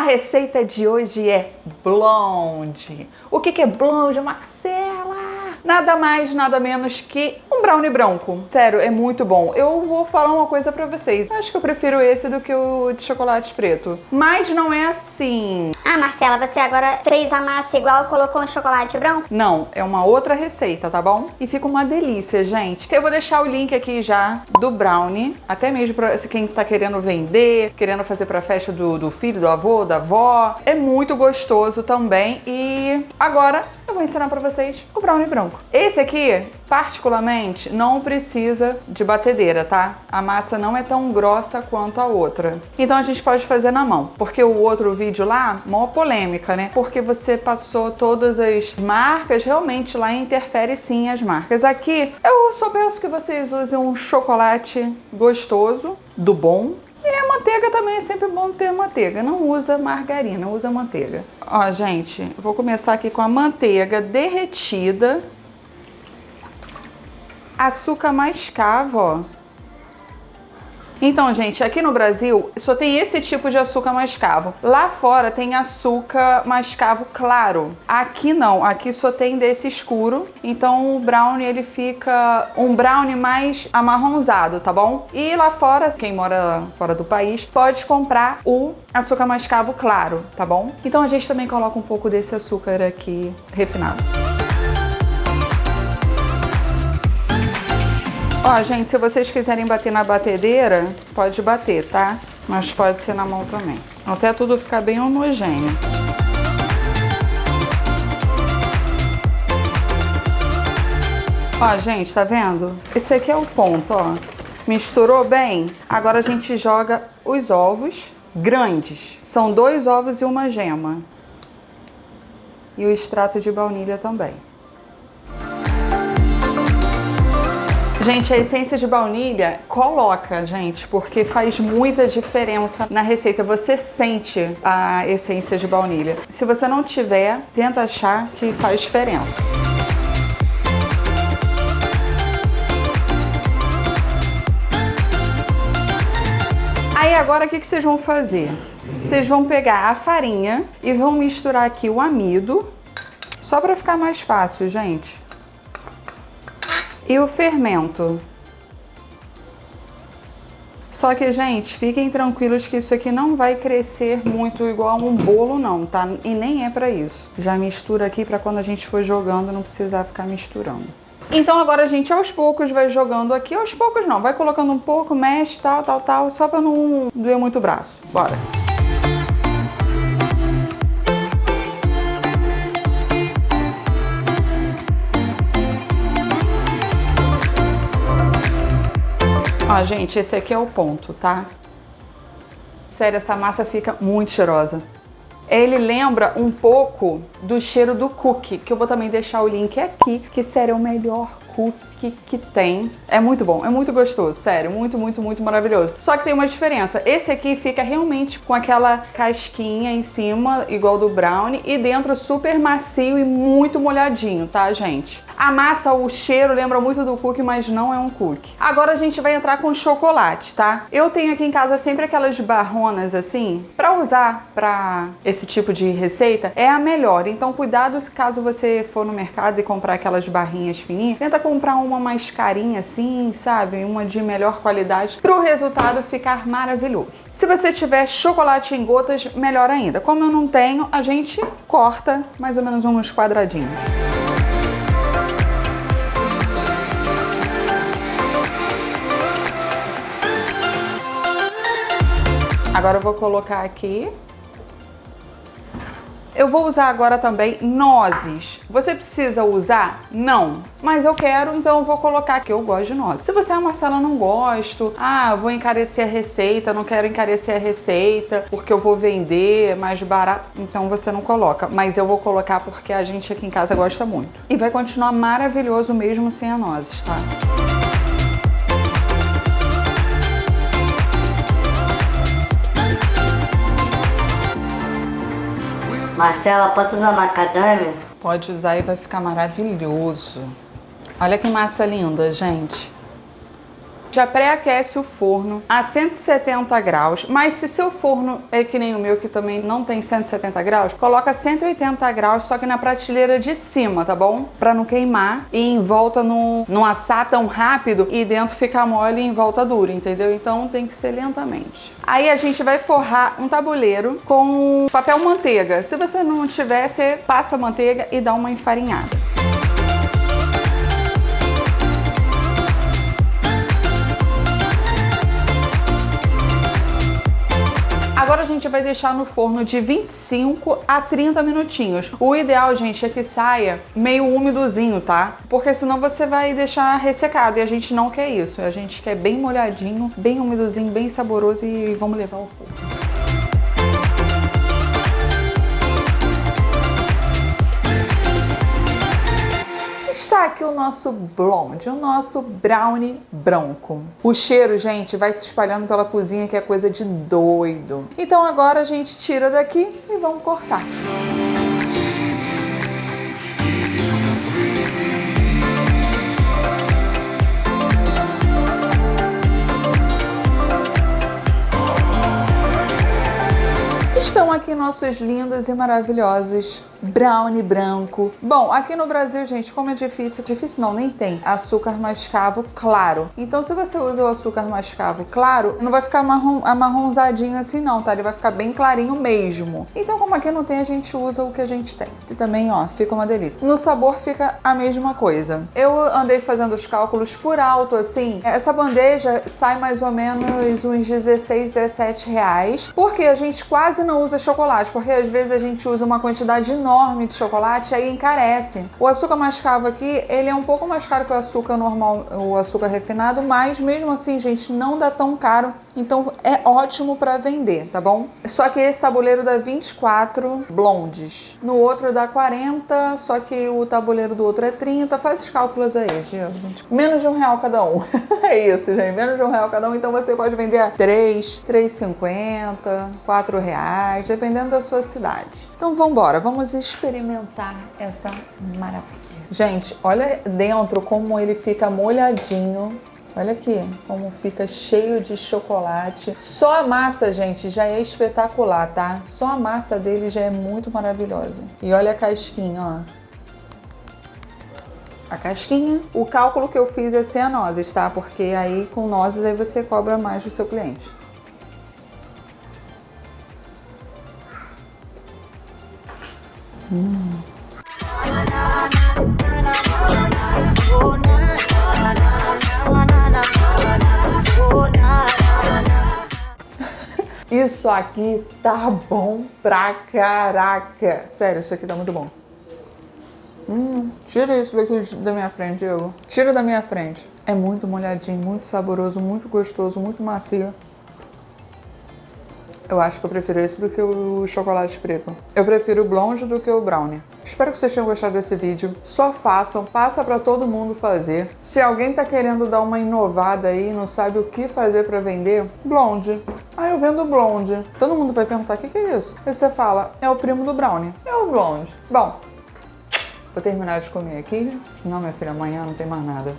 receita de hoje é blonde. O que é blonde, Marcela? Nada mais, nada menos que um brownie branco. Sério, é muito bom. Eu vou falar uma coisa pra vocês. Acho que eu prefiro esse do que o de chocolate preto. Mas não é assim. Ah, Marcela, você agora fez a massa igual e colocou um chocolate branco? Não, é uma outra receita, tá bom? E fica uma delícia, gente. Eu vou deixar o link aqui já do brownie, até mesmo pra quem tá querendo vender, querendo fazer pra festa do filho, do avô, da avó. É muito gostoso também. E agora eu vou ensinar pra vocês o brownie branco. Esse aqui, particularmente, não precisa de batedeira, tá? A massa não é tão grossa quanto a outra. Então a gente pode fazer na mão. Porque o outro vídeo lá, mó polêmica, né? Porque você passou todas as marcas, realmente lá interfere sim as marcas. Aqui, eu só peço que vocês usem um chocolate gostoso, do bom. E a manteiga também é sempre bom ter manteiga. Não usa margarina, usa manteiga. Ó, gente, eu vou começar aqui com a manteiga derretida. Açúcar mascavo, ó. Então, gente, aqui no Brasil só tem esse tipo de açúcar mascavo. Lá fora tem açúcar mascavo claro. Aqui não, aqui só tem desse escuro. Então o brownie ele fica um brownie mais amarronzado, tá bom? E lá fora, quem mora fora do país, pode comprar o açúcar mascavo claro, tá bom? Então a gente também coloca um pouco desse açúcar aqui refinado. Ó, gente, se vocês quiserem bater na batedeira, pode bater, tá? Mas pode ser na mão também. Até tudo ficar bem homogêneo. Ó, gente, tá vendo? Esse aqui é o ponto, ó. Misturou bem? Agora a gente joga os ovos grandes. São 2 ovos e uma gema. E o extrato de baunilha também. Gente, a essência de baunilha coloca, gente, porque faz muita diferença na receita. Você sente a essência de baunilha. Se você não tiver, tenta achar que faz diferença. Aí agora o que vocês vão fazer? Vocês vão pegar a farinha e vão misturar aqui o amido, só para ficar mais fácil, gente. E o fermento. Só que, gente, fiquem tranquilos que isso aqui não vai crescer muito igual um bolo não, tá? E nem é pra isso. Já mistura aqui pra quando a gente for jogando não precisar ficar misturando. Então agora a gente aos poucos vai jogando aqui. Aos poucos não, vai colocando um pouco, mexe, tal, só pra não doer muito o braço. Bora! Ó, gente, esse aqui é o ponto, tá? Sério, essa massa fica muito cheirosa. Ele lembra um pouco do cheiro do cookie, que eu vou também deixar o link aqui, que sério, é o melhor cookie que tem. É muito bom, é muito gostoso, sério, muito maravilhoso. Só que tem uma diferença, esse aqui fica realmente com aquela casquinha em cima, igual do brownie, e dentro super macio e muito molhadinho, tá, gente? A massa, o cheiro lembra muito do cookie, mas não é um cookie. Agora a gente vai entrar com chocolate, tá? Eu tenho aqui em casa sempre aquelas barronas assim, pra usar pra esse tipo de receita, é a melhor. Então cuidado caso você for no mercado e comprar aquelas barrinhas fininhas, tenta comprar uma mais carinha assim, sabe? Uma de melhor qualidade, pro resultado ficar maravilhoso. Se você tiver chocolate em gotas, melhor ainda. Como eu não tenho, a gente corta mais ou menos uns quadradinhos. Agora eu vou colocar aqui. Eu vou usar agora também nozes. Você precisa usar? Não. Mas eu quero, então eu vou colocar que eu gosto de nozes. Se você, Marcela, não gosto, vou encarecer a receita, não quero encarecer a receita porque eu vou vender mais barato, então você não coloca. Mas eu vou colocar porque a gente aqui em casa gosta muito. E vai continuar maravilhoso mesmo sem a nozes, tá? Marcela, posso usar macadâmia? Pode usar e vai ficar maravilhoso. Olha que massa linda, gente. Já pré-aquece o forno a 170 graus, mas se seu forno é que nem o meu, que também não tem 170 graus, coloca 180 graus, só que na prateleira de cima, tá bom? Pra não queimar e em volta não assar tão rápido e dentro ficar mole e em volta duro, entendeu? Então tem que ser lentamente. Aí a gente vai forrar um tabuleiro com papel manteiga. Se você não tiver, você passa a manteiga e dá uma enfarinhada. Agora a gente vai deixar no forno de 25 a 30 minutinhos. O ideal, gente, é que saia meio úmidozinho, tá? Porque senão você vai deixar ressecado e a gente não quer isso. A gente quer bem molhadinho, bem úmidozinho, bem saboroso e vamos levar ao forno. Está aqui o nosso blonde, o nosso brownie branco. O cheiro, gente, vai se espalhando pela cozinha, que é coisa de doido. Então agora a gente tira daqui e vamos cortar. Estão aqui nossos lindos e maravilhosos brownie branco. Bom, aqui no Brasil, gente, como é difícil não, nem tem açúcar mascavo claro. Então, se você usa o açúcar mascavo claro, não vai ficar amarronzadinho assim não, tá? Ele vai ficar bem clarinho mesmo. Então, como aqui não tem, a gente usa o que a gente tem. E também, ó, fica uma delícia. No sabor fica a mesma coisa. Eu andei fazendo os cálculos por alto, assim. Essa bandeja sai mais ou menos uns 16, 17 reais, porque a gente quase não usa chocolate, porque às vezes a gente usa uma quantidade enorme de chocolate e aí encarece. O açúcar mascavo aqui, ele é um pouco mais caro que o açúcar normal, o açúcar refinado, mas mesmo assim, gente, não dá tão caro, então é ótimo para vender, tá bom? Só que esse tabuleiro dá 24 blondes, no outro dá 40, só que o tabuleiro do outro é 30, faz os cálculos aí, gente. Menos de R$1 cada um. É isso, gente, menos de R$1 cada um, então você pode vender a 3, R$3,50, R$4, dependendo da sua cidade. Então vamos embora, vamos experimentar essa maravilha. Gente, olha dentro como ele fica molhadinho. Olha aqui como fica cheio de chocolate. Só a massa, gente, já é espetacular, tá? Só a massa dele já é muito maravilhosa. E olha a casquinha, ó. A casquinha. O cálculo que eu fiz é sem a nozes, tá? Porque aí com nozes aí você cobra mais do seu cliente. Isso aqui tá bom pra caraca. Sério, isso aqui tá muito bom. Tira isso daqui da minha frente, Diego. Tira da minha frente. É muito molhadinho, muito saboroso, muito gostoso, muito macio. Eu acho que eu prefiro esse do que o chocolate preto. Eu prefiro o blonde do que o brownie. Espero que vocês tenham gostado desse vídeo. Só façam, passa pra todo mundo fazer. Se alguém tá querendo dar uma inovada aí, não sabe o que fazer pra vender, blonde. Ah, eu vendo blonde. Todo mundo vai perguntar, o que é isso? Aí você fala, é o primo do brownie. É o blonde. Bom, vou terminar de comer aqui, senão, minha filha, amanhã não tem mais nada.